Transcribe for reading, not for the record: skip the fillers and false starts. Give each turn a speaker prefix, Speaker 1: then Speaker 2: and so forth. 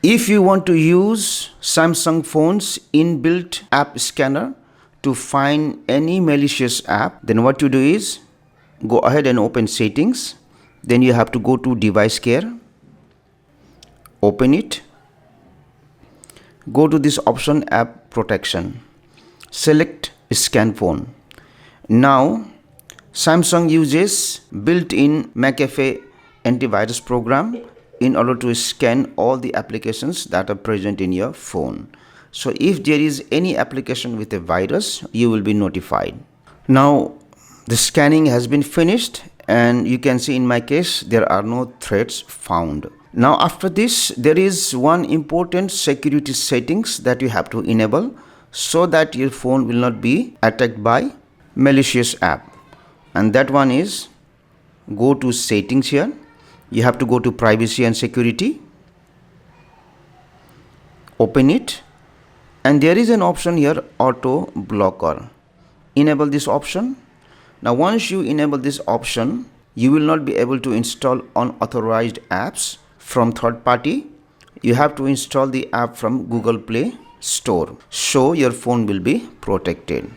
Speaker 1: If you want to use Samsung phone's inbuilt app scanner to find any malicious app, then what you do is go ahead and open settings. Then you have to go to device care, open it, go to this option app protection, select scan phone. Now Samsung uses built-in McAfee antivirus program in order to scan all the applications that are present in your phone. So if there is any application with a virus, you will be notified. Now the scanning has been finished, and you can see in my case there are no threats found. Now after this, there is one important security settings that you have to enable so that your phone will not be attacked by malicious app, and that one is go to settings. Here you have to go to privacy and security, open it, and there is an option here, auto blocker. Enable this option. Now once you enable this option, you will not be able to install unauthorized apps from third party. You have to install the app from Google Play Store, so your phone will be protected.